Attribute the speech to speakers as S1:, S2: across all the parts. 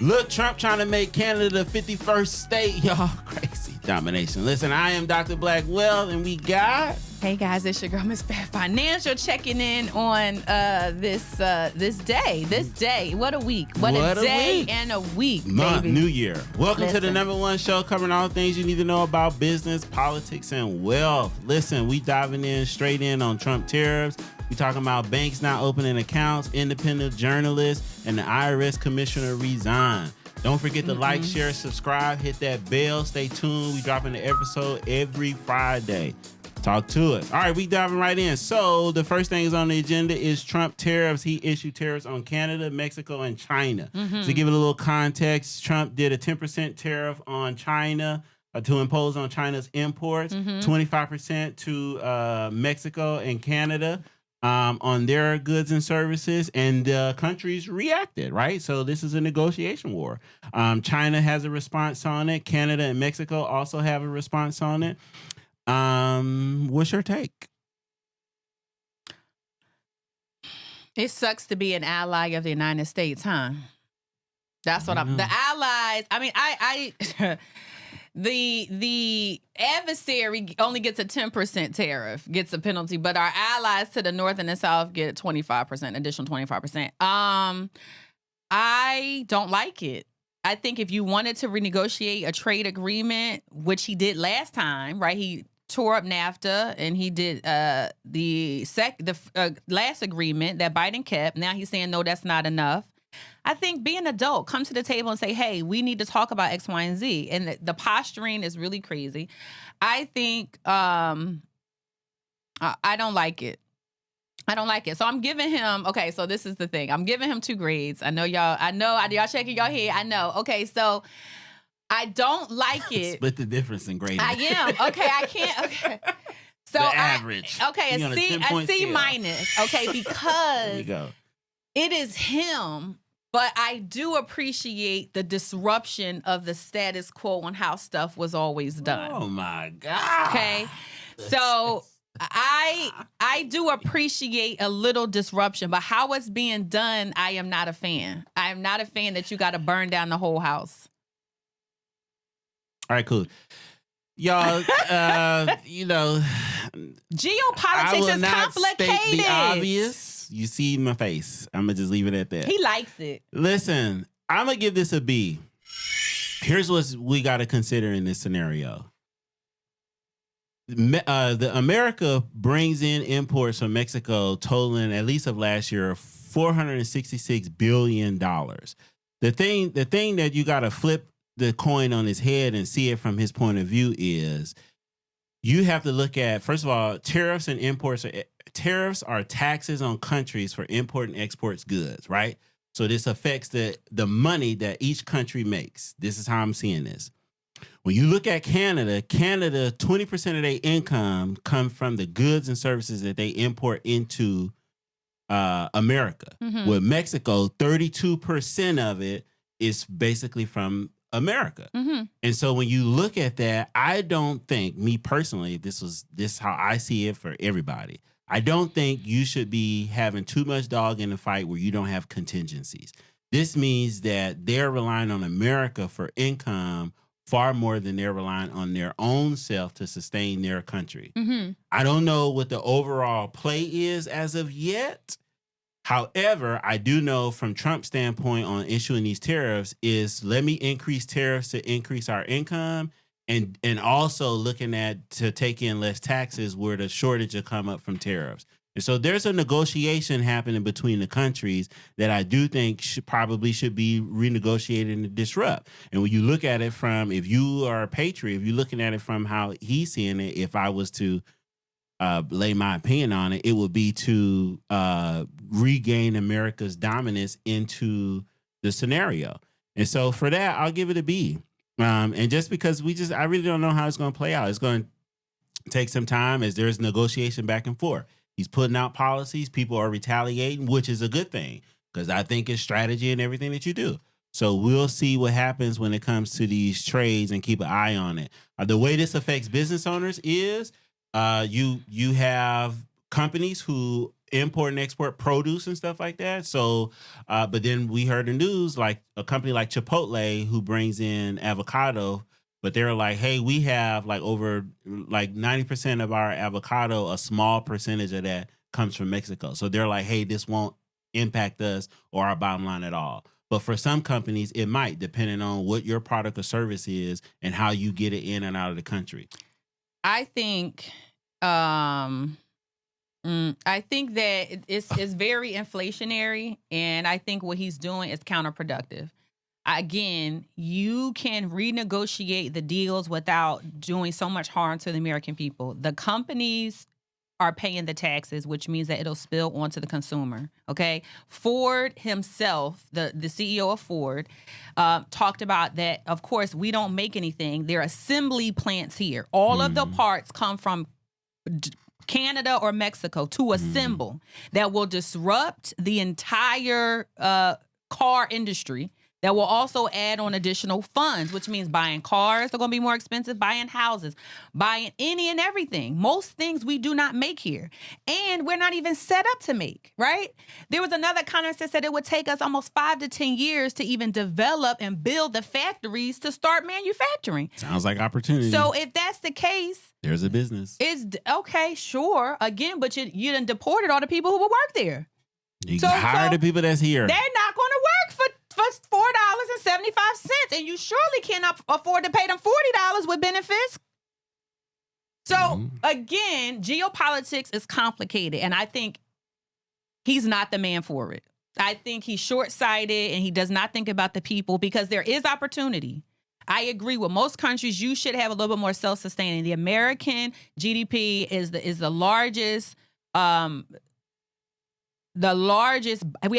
S1: Look, Trump trying to make Canada the 51st state. Y'all crazy. Domination. Listen, I am Dr. Blackwell, and we got...
S2: Hey guys, it's your girl, Miss Fab Financial, checking in on this day. What a week. What a day week. And a week,
S1: month,
S2: baby.
S1: New Year. Welcome to the #1 show covering all things you need to know about business, politics, and wealth. Listen, we diving in straight in on Trump tariffs. We talking about banks not opening accounts, independent journalists, and the IRS commissioner resign. Don't forget to like, share, subscribe, hit that bell. Stay tuned. We dropping the episode every Friday. Talk to us. All right, we diving right in. So the first thing is on the agenda is Trump tariffs. He issued tariffs on Canada, Mexico, and China. To give it a little context, Trump did a 10% tariff on China to impose on China's imports, 25% to Mexico and Canada on their goods and services, and countries reacted, right? So this is a negotiation war. China has a response on it. Canada and Mexico also have a response on it. What's your take?
S2: It sucks to be an ally of the United States, huh? That's what I'm. The allies. I mean, I the adversary only gets a 10% tariff, gets a penalty, but our allies to the north and the south get 25%, additional 25%. I don't like it. I think if you wanted to renegotiate a trade agreement, which he did last time, right? He tore up NAFTA and he did the last agreement that Biden kept. Now he's saying, no, that's not enough. I think be an adult, come to the table and say, hey, we need to talk about X, Y, and Z. And the posturing is really crazy. I think I don't like it. I don't like it. So I'm giving him, okay, so this is the thing. I'm giving him 2 grades. I know y'all shaking your head. I know. Okay, so I don't like it.
S1: Split the difference in grading.
S2: I am. Okay, I can't. Okay. So
S1: the average.
S2: Okay, a C minus. Okay, because
S1: there you go.
S2: It is him, but I do appreciate the disruption of the status quo and how stuff was always done.
S1: Oh my God.
S2: Okay. So I do appreciate a little disruption, but how it's being done, I am not a fan. I am not a fan that you got to burn down the whole house.
S1: All right, cool. Y'all, geopolitics
S2: is complicated.
S1: State the obvious. You see my face. I'm going to just leave it at that.
S2: He likes it.
S1: Listen, I'm going to give this a B. Here's what we got to consider in this scenario. The America brings in imports from Mexico totaling, at least of last year, $466 billion. The thing that you got to flip the coin on his head and see it from his point of view is you have to look at, first of all, tariffs and imports. Tariffs are taxes on countries for import and exports goods, right? So this affects the money that each country makes. This is how I'm seeing this. When you look at Canada, 20% of their income come from the goods and services that they import into America. With Mexico, 32% of it is basically from America. And so when you look at that, I don't think, me personally, this is how I see it for everybody. I don't think you should be having too much dog in the fight where you don't have contingencies. This means that they're relying on America for income far more than they're relying on their own self to sustain their country. I don't know what the overall play is as of yet. However, I do know from Trump's standpoint on issuing these tariffs is let me increase tariffs to increase our income and also looking at to take in less taxes where the shortage will come up from tariffs. And so there's a negotiation happening between the countries that I do think should be renegotiated and disrupt. And when you look at it from, if you are a patriot, if you're looking at it from how he's seeing it, if I was to lay my opinion on it, it would be to regain America's dominance into the scenario. And so for that, I'll give it a B. And just because I really don't know how it's going to play out. It's going to take some time as there's negotiation back and forth. He's putting out policies. People are retaliating, which is a good thing because I think it's strategy and everything that you do. So we'll see what happens when it comes to these trades and keep an eye on it. The way this affects business owners is you have companies who import and export produce and stuff like that. So, but then we heard the news, like a company like Chipotle who brings in avocado, but they're like, hey, we have like over like 90% of our avocado, a small percentage of that comes from Mexico. So they're like, hey, this won't impact us or our bottom line at all. But for some companies, it might, depending on what your product or service is and how you get it in and out of the country.
S2: I think that it's very inflationary, and I think what he's doing is counterproductive. Again, you can renegotiate the deals without doing so much harm to the American people. The companies are paying the taxes, which means that it'll spill onto the consumer. Okay. Ford himself, the CEO of Ford, talked about that. Of course, we don't make anything. There are assembly plants here. All of the parts come from Canada or Mexico to assemble that will disrupt the entire car industry. That will also add on additional funds, which means buying cars are going to be more expensive, buying houses, buying any and everything. Most things we do not make here. And we're not even set up to make, right? There was another comment that said it would take us almost 5 to 10 years to even develop and build the factories to start manufacturing.
S1: Sounds like opportunity.
S2: So if that's the case,
S1: there's a business.
S2: It's okay, sure. Again, but you done deported all the people who would work there.
S1: You hire the people that's here.
S2: They're not going to work for $4.75, and you surely cannot afford to pay them $40 with benefits. So again, geopolitics is complicated, and I think he's not the man for it. I think he's short-sighted, and he does not think about the people because there is opportunity. I agree with most countries. You should have a little bit more self-sustaining. The American GDP is the largest. We have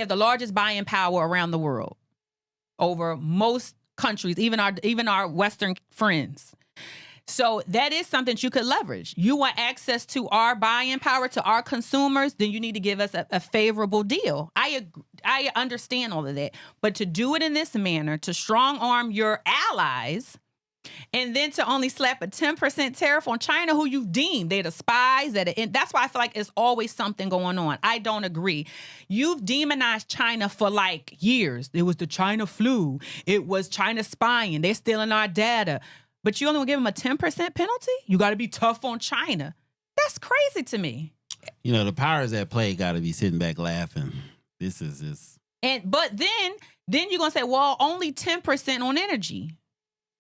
S2: the largest buying power around the world over most countries, even our Western friends. So that is something that you could leverage. You want access to our buying power, to our consumers, then you need to give us a favorable deal. I understand all of that. But to do it in this manner, to strong arm your allies, and then to only slap a 10% tariff on China, who you've deemed they're the spies. That's why I feel like it's always something going on. I don't agree. You've demonized China for like years. It was the China flu. It was China spying. They're stealing our data. But you only want to give them a 10% penalty? You got to be tough on China. That's crazy to me.
S1: You know, the powers that play got to be sitting back laughing. This is just...
S2: But then you're going to say, well, only 10% on energy.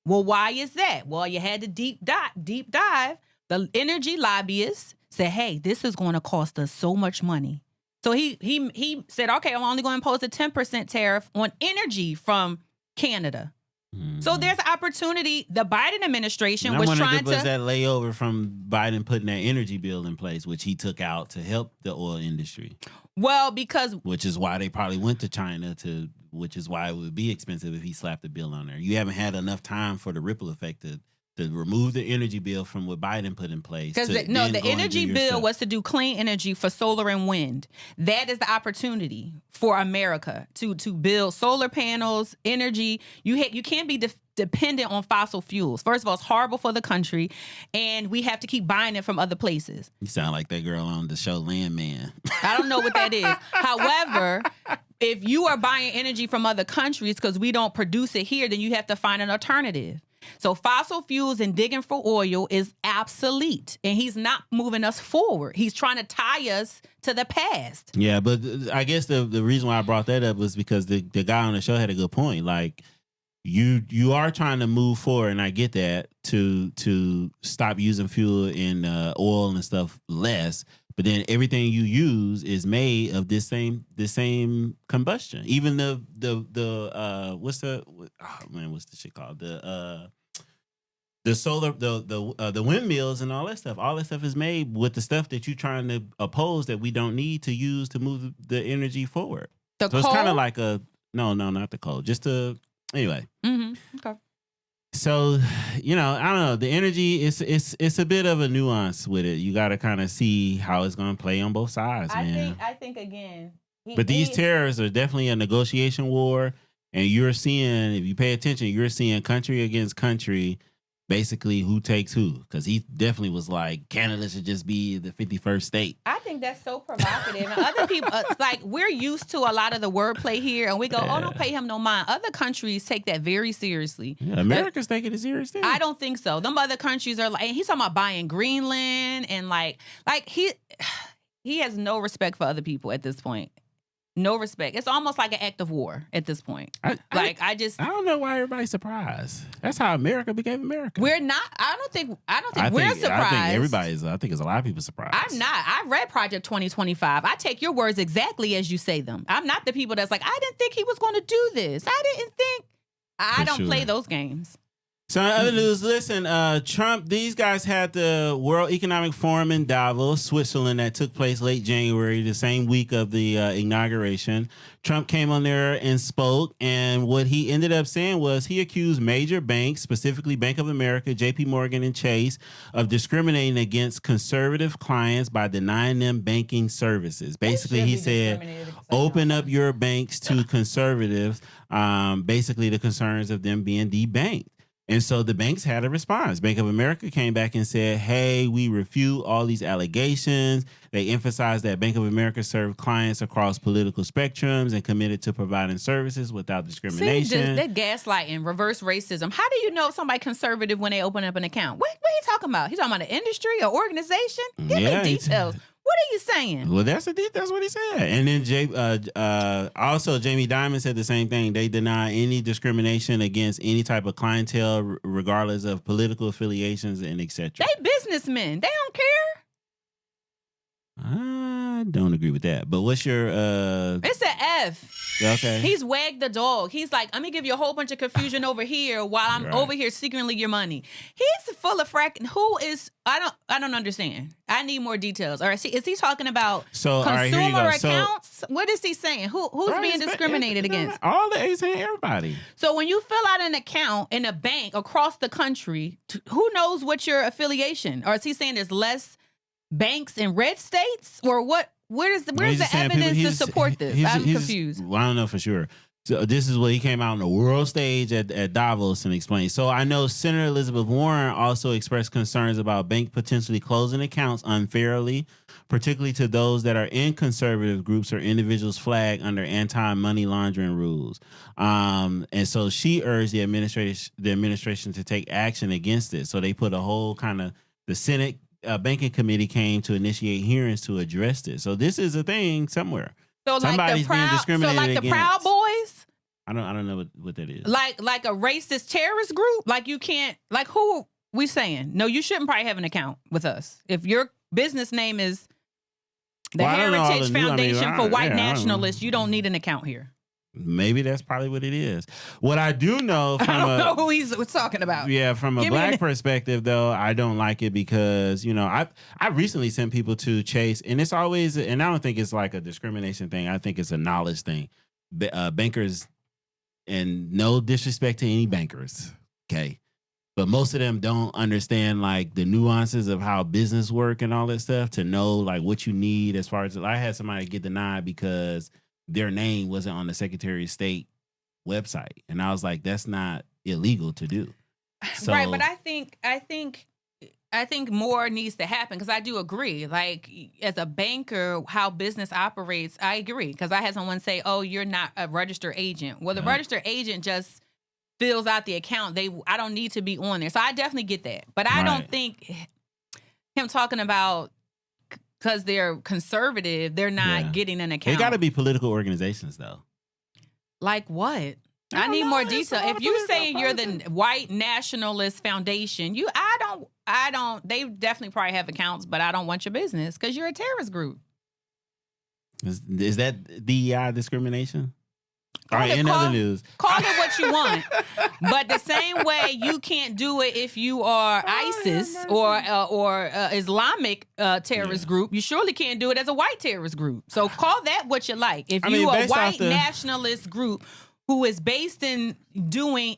S2: Well, why is that? Well, you had to deep dive. The energy lobbyists said, hey, this is going to cost us so much money. So he said, okay, I'm only going to impose a 10% tariff on energy from Canada. So there's an opportunity. The Biden administration was trying to...
S1: Was that layover from Biden putting that energy bill in place, which he took out to help the oil industry?
S2: Well, because...
S1: Which is why they probably went to China which is why it would be expensive if he slapped a bill on there. You haven't had enough time for the ripple effect to remove the energy bill from what Biden put in place.
S2: Because the energy bill was to do clean energy for solar and wind. That is the opportunity for America to build solar panels, energy. You can't be dependent on fossil fuels. First of all, it's horrible for the country, and we have to keep buying it from other places.
S1: You sound like that girl on the show Landman.
S2: I don't know what that is. However, if you are buying energy from other countries because we don't produce it here, then you have to find an alternative. So fossil fuels and digging for oil is obsolete, and he's not moving us forward. He's trying to tie us to the past.
S1: Yeah, but I guess the reason why I brought that up was because the guy on the show had a good point. Like, you are trying to move forward, and I get that, to stop using fuel and oil and stuff less. But then everything you use is made of this same combustion. Even what's the shit called? The solar, the windmills and all that stuff. All that stuff is made with the stuff that you're trying to oppose that we don't need to use to move the energy forward.
S2: So
S1: it's kind of like no, not the coal. Anyway.
S2: Mm-hmm. Okay.
S1: So, I don't know. The energy it's a bit of a nuance with it. You got to kind of see how it's going to play on both sides, man.
S2: I think again.
S1: But these tariffs are definitely a negotiation war, and you're seeing, if you pay attention, you're seeing country against country basically who takes who, because he definitely was like, Canada should just be the 51st state.
S2: I think that's so provocative. And other people, like, we're used to a lot of the wordplay here, and we go, oh, don't pay him no mind. Other countries take that very seriously.
S1: Yeah, America's taking it serious too.
S2: I don't think so. Them other countries are like, and he's talking about buying Greenland, and like he has no respect for other people at this point. No respect. It's almost like an act of war at this point. I
S1: don't know why everybody's surprised. That's how America became America.
S2: We're not. I don't think we're surprised.
S1: I think everybody's. I think there's a lot of people surprised.
S2: I'm not. I read Project 2025. I take your words exactly as you say them. I'm not the people that's like, I didn't think he was going to do this. I didn't think. I don't play those games.
S1: So in other news, listen, Trump, these guys had the World Economic Forum in Davos, Switzerland, that took place late January, the same week of the inauguration. Trump came on there and spoke, and what he ended up saying was he accused major banks, specifically Bank of America, JP Morgan, and Chase, of discriminating against conservative clients by denying them banking services. Basically, he said, open up your banks to conservatives, basically the concerns of them being debanked. And so the banks had a response. Bank of America came back and said, hey, we refute all these allegations. They emphasized that Bank of America served clients across political spectrums and committed to providing services without discrimination.
S2: See, that gaslighting, reverse racism. How do you know somebody conservative when they open up an account? What are you talking about? He's talking about an industry or organization? Give me details. What are you saying?
S1: Well, that's what he said. And then also Jamie Dimon said the same thing. They deny any discrimination against any type of clientele, regardless of political affiliations and etc.
S2: They businessmen. They don't care.
S1: I don't agree with that. But what's your
S2: It's an F.
S1: Okay.
S2: He's wagged the dog. He's like, let me give you a whole bunch of confusion over here while I'm over here secretly your money. He's full of Who is I don't understand. I need more details. Or is he talking about consumer accounts? What is he saying? Who's being discriminated against?
S1: All the A's saying everybody.
S2: So when you fill out an account in a bank across the country, who knows what your affiliation? Or is he saying there's less banks in red states, or what? Where's the evidence to support this? I'm confused.
S1: Well, I don't know for sure. So this is what he came out on the world stage at Davos and explained. So I know Senator Elizabeth Warren also expressed concerns about banks potentially closing accounts unfairly, particularly to those that are in conservative groups or individuals flagged under anti-money laundering rules. And so she urged the administration to take action against it. So they put a whole the Senate banking committee came to initiate hearings to address this. So this is a thing somewhere.
S2: So
S1: somebody's being discriminated against.
S2: The Proud Boys.
S1: I don't know what that is.
S2: Like a racist terrorist group. Like you can't. Like who we saying? No, you shouldn't probably have an account with us if your business name is the Heritage Foundation for White Nationalists. You don't need an account here.
S1: Maybe that's probably what it is. What I do know from
S2: I don't know who he's talking about.
S1: Yeah, from a black perspective, though, I don't like it because, I recently sent people to Chase, and it's always, and I don't think it's like a discrimination thing. I think it's a knowledge thing. Bankers, and no disrespect to any bankers, okay? But most of them don't understand like the nuances of how business work and all that stuff to know like what you need as far as, I had somebody get denied because their name wasn't on the Secretary of State website. And I was like, that's not illegal to do. So,
S2: right, but I think more needs to happen because I do agree. Like as a banker, how business operates, I agree. Because I had someone say, oh, you're not a registered agent. Well, the registered agent just fills out the account. I don't need to be on there. So I definitely get that. But I don't think him talking about because they're conservative, they're not getting an account.
S1: They got to be political organizations, though.
S2: Like what? I need more detail. If you saying you're the White Nationalist Foundation, I don't. They definitely probably have accounts, but I don't want your business because you're a terrorist group.
S1: Is that DEI discrimination? All right, in other news.
S2: Call it what you want. But the same way you can't do it if you are ISIS or Islamic terrorist group, you surely can't do it as a white terrorist group. So call that what you like. If you are a white nationalist group who is based in doing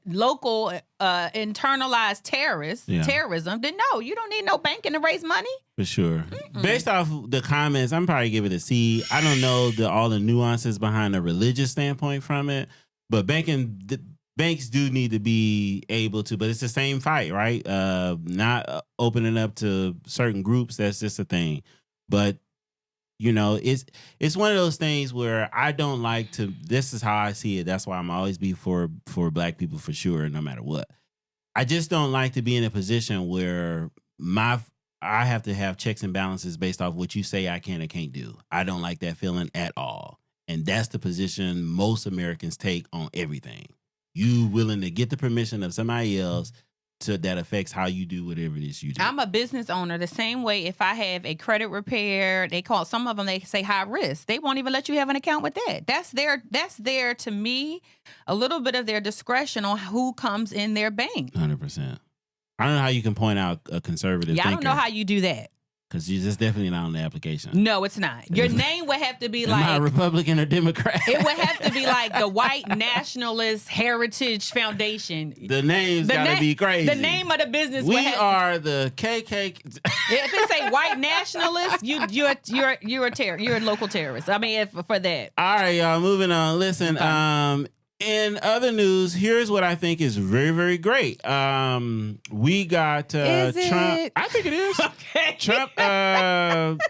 S2: local internalized terrorism, then no, you don't need no banking to raise money.
S1: For sure. Based off the comments, I'm probably give it a C. I don't know all the nuances behind a religious standpoint from it, but banking banks do need to be able to, but it's the same fight, right? Not opening up to certain groups. That's just a thing. But it's one of those things where I don't like to. This is how I see it. That's why I'm always be for black people for sure, no matter what. I just don't like to be in a position where I have to have checks and balances based off what you say I can and can't do. I don't like that feeling at all. And that's the position most Americans take on everything. You willing to get the permission of somebody else that affects how you do whatever it is you do.
S2: I'm a business owner. The same way if I have a credit repair, some of them, they say high risk. They won't even let you have an account with that. That's their, to me, a little bit of their discretion on who comes in their bank.
S1: 100%. I don't know how you can point out a conservative thinker.
S2: I don't know how you do that.
S1: Because you're just definitely not on the application.
S2: No, it's not. Your name would have to be
S1: Am I a Republican or Democrat?
S2: It would have to be like the White Nationalist Heritage Foundation.
S1: The name's got to be crazy.
S2: The name of the business.
S1: We are the KKK.
S2: If it say White Nationalist, you're a local terrorist. I mean, for that.
S1: All right, y'all. Moving on. Listen. Okay. In other news, here's what I think is very, very great. We got Trump. I think it is.
S2: Okay.
S1: Trump,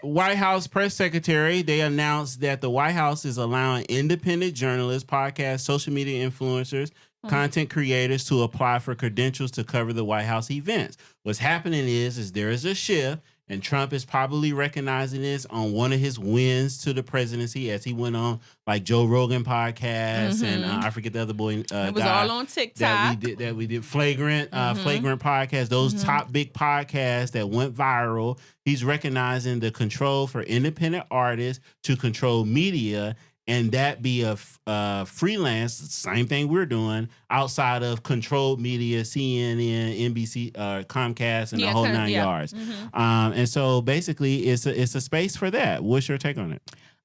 S1: White House press secretary. They announced that the White House is allowing independent journalists, podcasts, social media influencers, content creators to apply for credentials to cover the White House events. What's happening is there is a shift. And Trump is probably recognizing this on one of his wins to the presidency as he went on like Joe Rogan podcast and I forget the other boy.
S2: It was all on TikTok.
S1: That we did Flagrant podcast. Those top big podcasts that went viral. He's recognizing the control for independent artists to control media. And that be a freelance, same thing we're doing, outside of controlled media, CNN, NBC, Comcast, and the whole 9 yards. And so basically, it's a space for that. What's your take on it?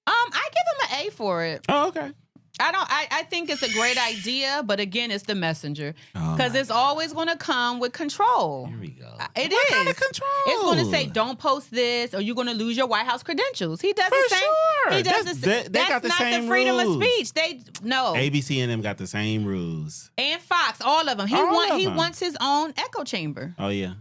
S2: I give him an A for it.
S1: Oh, okay.
S2: I think it's a great idea, but again, it's the messenger. Because it's always going to come with control.
S1: Here we go.
S2: What
S1: kind of control?
S2: It's going to say, don't post this or you're going to lose your White House credentials. He does
S1: the same.
S2: Sure. He does the same.
S1: They got the same
S2: the freedom
S1: rules.
S2: of speech. No.
S1: ABC and them got the same rules.
S2: And Fox, all of them. He wants his own echo chamber.
S1: Oh, yeah.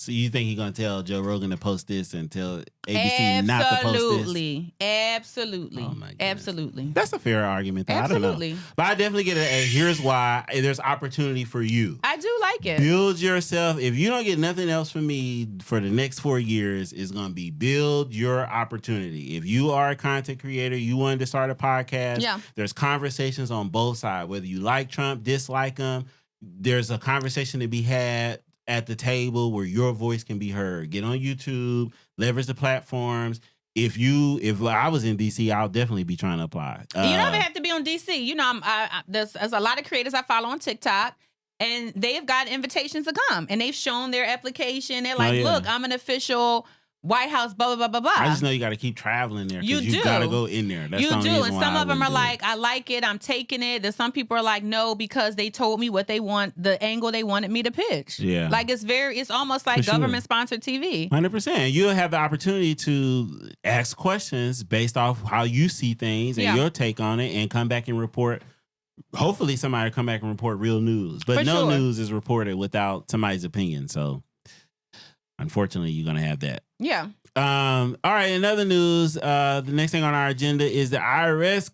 S1: So you think he's going to tell Joe Rogan to post this and tell ABC not to post this?
S2: Absolutely.
S1: Oh my goodness.
S2: Absolutely.
S1: That's a fair argument, though.
S2: Absolutely.
S1: I don't know. But I definitely get it. Here's why. There's opportunity for you.
S2: I do like it.
S1: Build yourself. If you don't get nothing else from me for the next 4 years, it's going to be build your opportunity. If you are a content creator, you wanted to start a podcast, there's conversations on both sides. Whether you like Trump, dislike him, there's a conversation to be had at the table where your voice can be heard. Get on YouTube, leverage the platforms. If I was in DC, I'll definitely be trying to apply.
S2: You don't even have to be on DC. You know, there's a lot of creators I follow on TikTok, and they've got invitations to come, and they've shown their application. They're like, look, I'm an official White House, blah, blah, blah, blah, blah.
S1: I just know you got to keep traveling there.
S2: You do.
S1: You got to go in there. That's
S2: you
S1: the only
S2: do.
S1: reason
S2: And
S1: why
S2: some of them are like,
S1: it.
S2: I like it. I'm taking it. There's some people are like, no, because they told me what they want, the angle they wanted me to pitch.
S1: Yeah.
S2: Like it's almost like government-sponsored TV.
S1: 100%. You'll have the opportunity to ask questions based off how you see things and your take on it and come back and report. Hopefully somebody will come back and report real news. But no news is reported without somebody's opinion. So unfortunately, you're going to have that.
S2: Yeah.
S1: All right. In other news, the next thing on our agenda is the IRS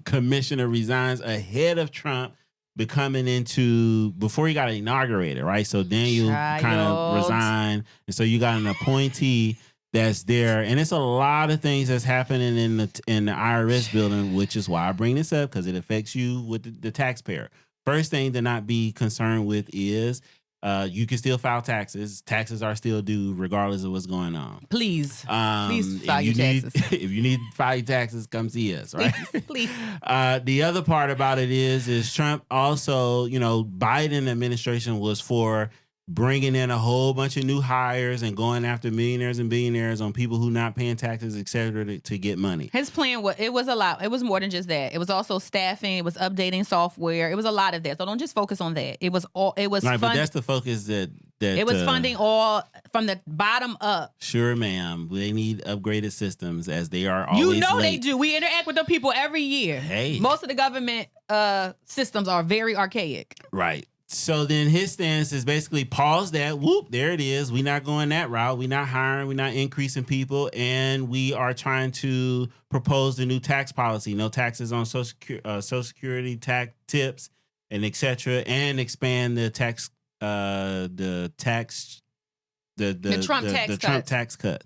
S1: commissioner resigns ahead of Trump before he got inaugurated, right? So Daniel kind of resigned. And so you got an appointee that's there. And it's a lot of things that's happening in the IRS building, which is why I bring this up, because it affects you with the taxpayer. First thing to not be concerned with is you can still file taxes. Taxes are still due regardless of what's going on.
S2: Please file your taxes.
S1: If you need to file your taxes, come see us, right?
S2: Please.
S1: The other part about it is Trump also, Biden administration was for bringing in a whole bunch of new hires and going after millionaires and billionaires on people who not paying taxes, et cetera, to get money.
S2: His plan was a lot. It was more than just that. It was also staffing. It was updating software. It was a lot of that. So don't just focus on that. It was
S1: right, but that's the focus that that
S2: It was funding all from the bottom up.
S1: Sure, ma'am. They need upgraded systems as they are always
S2: You know
S1: late.
S2: they do. We interact with them people every year.
S1: Hey.
S2: Most of the government systems are very archaic.
S1: Right. So then his stance is basically pause that. Whoop, there it is. We're not going that route. We're not hiring. We're not increasing people. And we are trying to propose the new tax policy. No taxes on Social Security tax tips and et cetera. And expand the tax, the Trump tax cut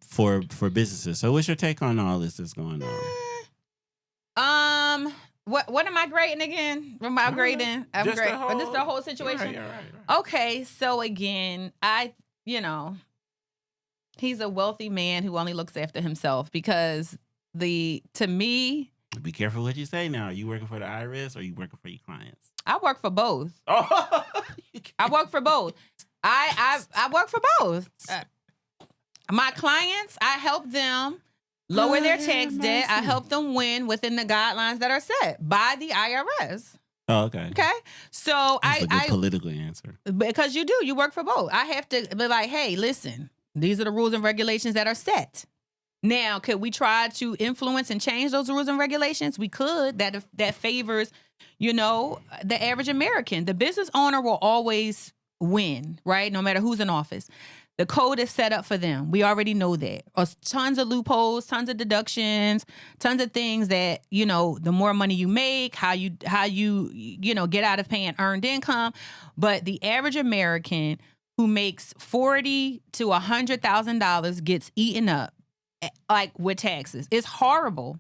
S1: for businesses. So what's your take on all this that's going on?
S2: What am I grading again? Am I grading? I'm grading. But this is the whole situation. Right. Okay, so again, he's a wealthy man who only looks after himself because to me.
S1: Be careful what you say now. Are you working for the IRS or are you working for your clients?
S2: I work for both.
S1: Oh,
S2: I work for both. I work for both. My clients, I help them lower their tax debt. I help them win within the guidelines that are set by the IRS.
S1: Oh, okay.
S2: Okay. So
S1: That's a good political answer.
S2: Because you work for both. I have to be like, hey, listen, these are the rules and regulations that are set. Now, could we try to influence and change those rules and regulations? We could. That favors, the average American. The business owner will always win, right? No matter who's in office. The code is set up for them. We already know that. Tons of loopholes, tons of deductions, tons of things that, the more money you make, how you get out of paying earned income. But the average American who makes $40,000 to $100,000 gets eaten up with taxes. It's horrible.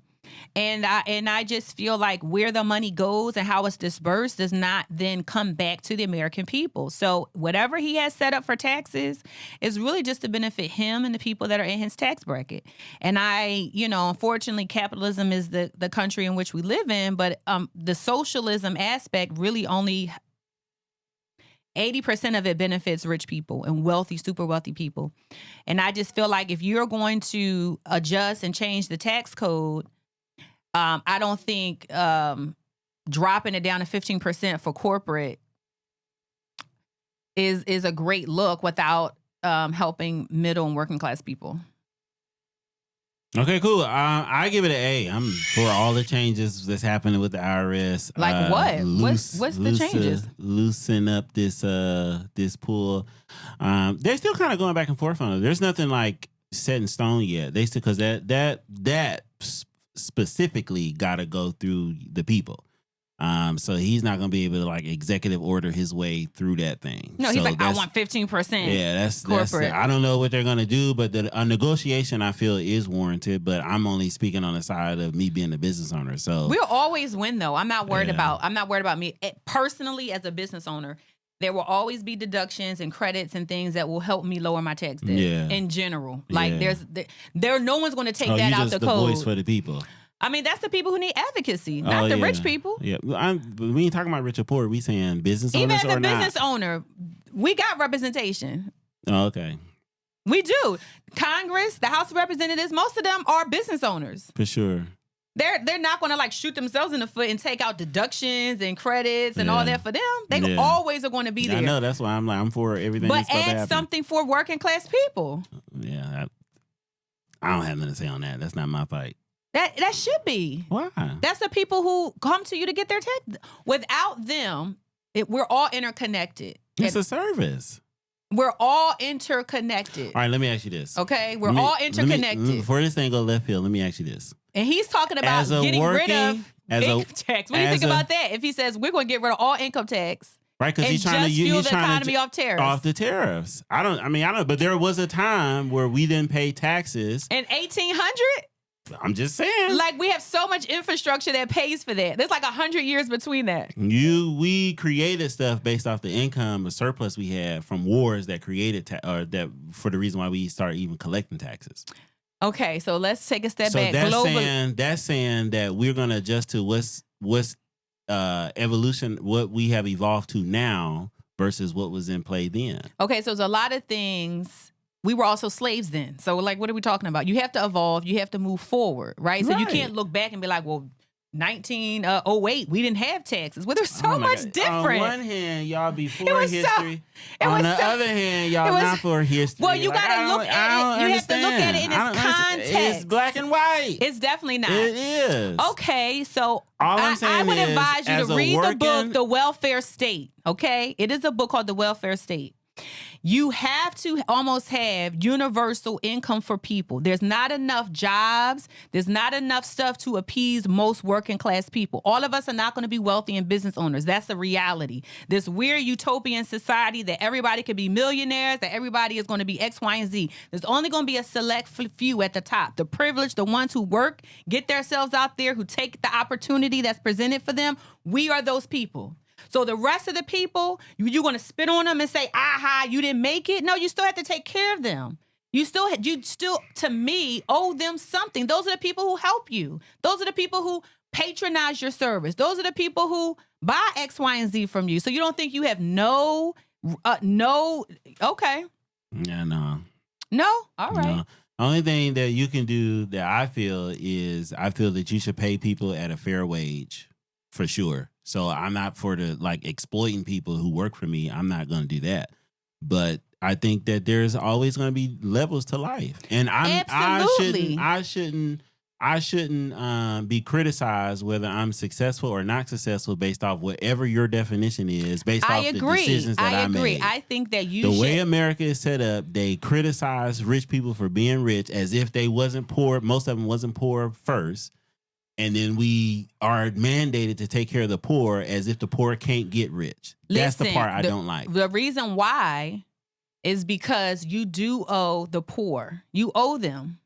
S2: And I just feel like where the money goes and how it's dispersed does not then come back to the American people. So whatever he has set up for taxes is really just to benefit him and the people that are in his tax bracket. And unfortunately, capitalism is the country in which we live in, but the socialism aspect really only 80% of it benefits rich people and wealthy, super wealthy people. And I just feel like if you're going to adjust and change the tax code, I don't think dropping it down to 15% for corporate is a great look without helping middle and working class people.
S1: Okay, cool. I give it an A. I'm for all the changes that's happening with the IRS.
S2: Like what? What's the changes?
S1: Loosen up this pool. They're still kind of going back and forth on it. There's nothing like set in stone yet. They still because that specifically got to go through the people. So he's not going to be able to like executive order his way through that thing.
S2: No, he's like, I want 15%.
S1: Yeah, that's
S2: corporate.
S1: I don't know what they're going to do, but a negotiation I feel is warranted. But I'm only speaking on the side of me being a business owner. So
S2: we'll always win, though. I'm not worried about me personally as a business owner. There will always be deductions and credits and things that will help me lower my tax debt. Yeah. In general, like no one's going to take that out the code.
S1: Voice for the people.
S2: I mean, that's the people who need advocacy, not the rich people.
S1: Yeah, we ain't talking about rich or poor. We saying business owners or not.
S2: Even as a business owner, we got representation.
S1: Oh, okay.
S2: We do. Congress, the House of Representatives, most of them are business owners.
S1: For sure.
S2: They're not going to like shoot themselves in the foot and take out deductions and credits and all that for them. They always are going to be there.
S1: I know. That's why I'm for everything.
S2: But add something for working class people.
S1: Yeah, I don't have nothing to say on that. That's not my fight.
S2: That should be.
S1: Why?
S2: That's the people who come to you to get their tax. Without them, we're all interconnected.
S1: It's a service.
S2: We're all interconnected.
S1: All right, let me ask you this.
S2: Okay, we're all interconnected.
S1: Before this thing go left field, let me ask you this.
S2: And he's talking about getting rid of income tax. What do you think about that? If he says we're going to get rid of all income tax,
S1: right? Because he's trying to
S2: fuel the economy off tariffs.
S1: Off the tariffs. I don't. But there was a time where we didn't pay taxes
S2: in 1800.
S1: I'm just saying.
S2: Like, we have so much infrastructure that pays for that. There's like 100 years between that.
S1: We created stuff based off the income or surplus we had from wars that created that for the reason why we started even collecting taxes.
S2: Okay, so let's take a step back.
S1: That's saying that we're gonna adjust to what's evolution, what we have evolved to now versus what was in play then.
S2: Okay, so there's a lot of things. We were also slaves then. So, like, what are we talking about? You have to evolve. You have to move forward, right? So you can't look back and be like, well, 1908, we didn't have taxes. Well, there's so much
S1: God.
S2: different.
S1: On one hand, y'all be for history.
S2: It
S1: On
S2: was
S1: the other hand, y'all not for history.
S2: Well, you gotta look at it. You have to look at it in its context.
S1: It's black and white.
S2: It's definitely not.
S1: It is.
S2: Okay, so
S1: All I'm
S2: I
S1: saying
S2: would
S1: is,
S2: advise you
S1: as
S2: to
S1: a
S2: read the
S1: working-
S2: book, The Welfare State. Okay, it is a book called The Welfare State. You have to almost have universal income for people. There's not enough jobs. There's not enough stuff to appease most working class people. All of us are not going to be wealthy and business owners. That's the reality. This weird utopian society that everybody could be millionaires, that everybody is going to be X, Y, and Z. There's only going to be a select few at the top. The privileged, the ones who work, get themselves out there, who take the opportunity that's presented for them. We are those people. So the rest of the people, you're going to spit on them and say, aha, you didn't make it? No, you still have to take care of them. You still, to me, owe them something. Those are the people who help you. Those are the people who patronize your service. Those are the people who buy X, Y, and Z from you. So you don't think you have okay.
S1: Yeah, no.
S2: No? All right.
S1: No. Only thing that you can do that I feel that you should pay people at a fair wage, for sure. So I'm not for the exploiting people who work for me. I'm not going to do that. But I think that there's always going to be levels to life, and I shouldn't be criticized whether I'm successful or not successful based off whatever your definition is, based off the decisions that I made.
S2: I think that
S1: the way America is set up, they criticize rich people for being rich as if they wasn't poor. Most of them wasn't poor first. And then we are mandated to take care of the poor as if the poor can't get rich. That's the part I don't like.
S2: The reason why is because you do owe the poor. You owe them.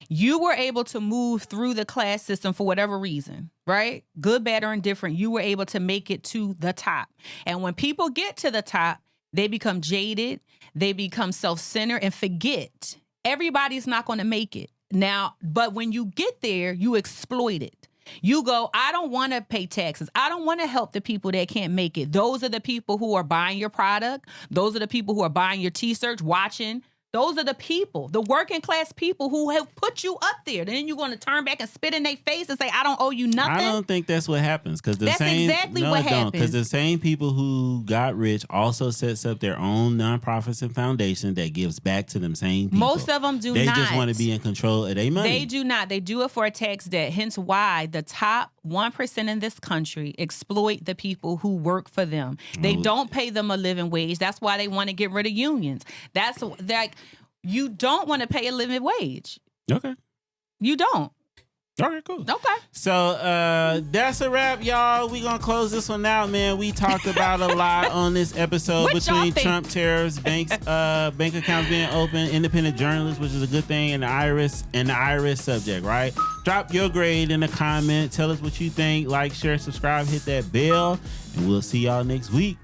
S2: You were able to move through the class system for whatever reason, right? Good, bad, or indifferent. You were able to make it to the top. And when people get to the top, they become jaded. They become self-centered and forget. Everybody's not going to make it. Now, but when you get there, you exploit it. You go, I don't want to pay taxes. I don't want to help the people that can't make it. Those are the people who are buying your product. Those are the people who are buying your T-shirts, watching. Those are the people, the working class people who have put you up there. Then you're going to turn back and spit in their face and say, I don't owe you nothing.
S1: I don't think that's what happens. That's
S2: exactly what happens.
S1: Because the same people who got rich also sets up their own nonprofits and foundation that gives back to them same people.
S2: Most of them do not.
S1: They just want to be in control of their money.
S2: They do not. They do it for a tax debt. Hence why the top 1% in this country exploit the people who work for them. They don't pay them a living wage. That's why they want to get rid of unions. That's like, you don't want to pay a living wage.
S1: Okay.
S2: You don't.
S1: Okay, cool.
S2: Okay.
S1: So that's a wrap, y'all. We gonna close this one out, man. We talked about a lot on this episode between Trump tariffs, bank accounts being open, independent journalists, which is a good thing, and the IRS subject, right? Drop your grade in the comment. Tell us what you think. Like, share, subscribe, hit that bell, and we'll see y'all next week.